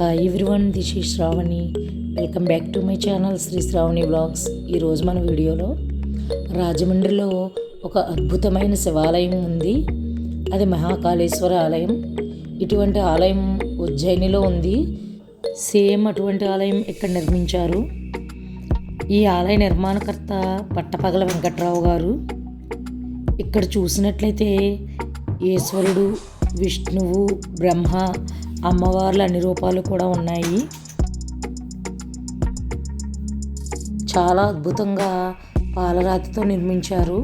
Hi everyone, this is Shravani. Welcome back to my channel Shri Shravani blogs. ఈరోజు మన వీడియోలో రాజమండ్రిలో ఒక అద్భుతమైన శివాలయం ఉంది. అది మహాకాళేశ్వర ఆలయం. ఇటువంటి ఆలయం ఉజ్జయినిలో ఉంది. సేమ్ అటువంటి ఆలయం ఇక్కడ నిర్మించారు. ఈ ఆలయ నిర్మాణకర్త పట్టపగల వెంకట్రావు గారు. ఇక్కడ చూసినట్లయితే ఈశ్వరుడు, విష్ణువు, బ్రహ్మ, అమ్మవార్ల అన్ని రూపాలు కూడా ఉన్నాయి. చాలా అద్భుతంగా పాలరాతితో నిర్మించారు.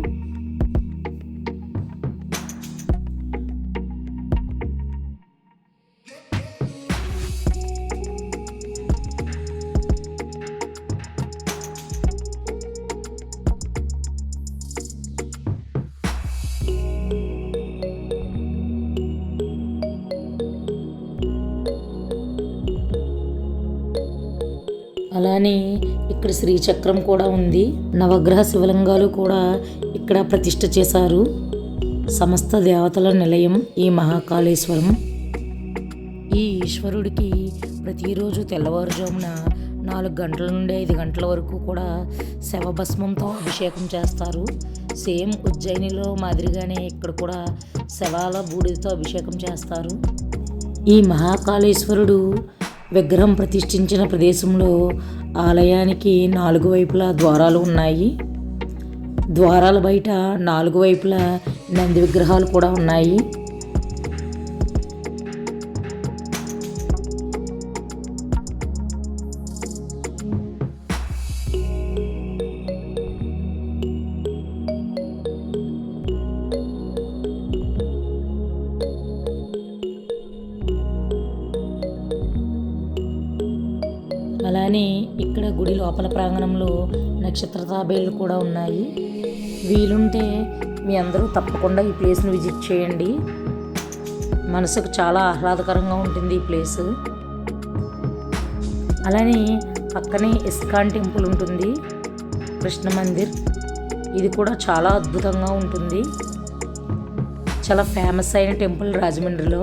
అలానే ఇక్కడ శ్రీచక్రం కూడా ఉంది. నవగ్రహ శివలింగాలు కూడా ఇక్కడ ప్రతిష్ఠ చేశారు. సమస్త దేవతల నిలయం ఈ మహాకాళేశ్వరం. ఈ ఈశ్వరుడికి ప్రతిరోజు తెల్లవారుజామున 4 గంటల నుండి 5 గంటల వరకు కూడా శవభస్మంతో అభిషేకం చేస్తారు. సేమ్ ఉజ్జయినిలో మాదిరిగానే ఇక్కడ కూడా శవాల బూడిదతో అభిషేకం చేస్తారు. ఈ మహాకాళేశ్వరుడు విగ్రహం ప్రతిష్ఠించిన ప్రదేశంలో ఆలయానికి 4 వైపులా ద్వారాలు ఉన్నాయి. ద్వారాల బయట 4 వైపులా నంది విగ్రహాలు కూడా ఉన్నాయి. అలానే ఇక్కడ గుడి లోపల ప్రాంగణంలో నక్షత్ర తాబేళ్లు కూడా ఉన్నాయి. వీలుంటే మీ అందరూ తప్పకుండా ఈ ప్లేస్ని విజిట్ చేయండి. మనసుకు చాలా ఆహ్లాదకరంగా ఉంటుంది ఈ ప్లేస్. అలానే పక్కనే ఇస్కాన్ టెంపుల్ ఉంటుంది, కృష్ణ మందిర్. ఇది కూడా చాలా అద్భుతంగా ఉంటుంది. చాలా ఫేమస్ అయిన టెంపుల్ రాజమండ్రిలో.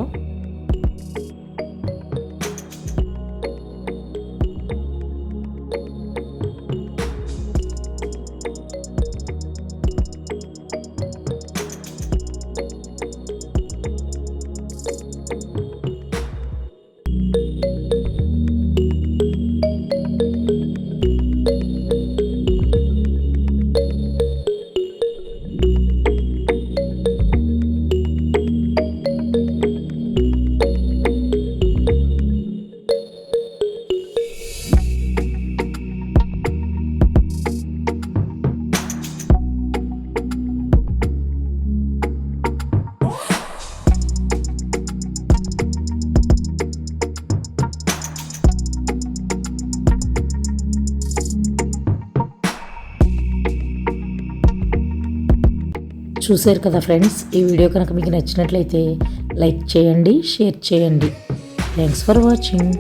చూశారు కదా ఫ్రెండ్స్, ఈ వీడియో కనుక మీకు నచ్చినట్లయితే లైక్ చేయండి, షేర్ చేయండి. Thanks for watching.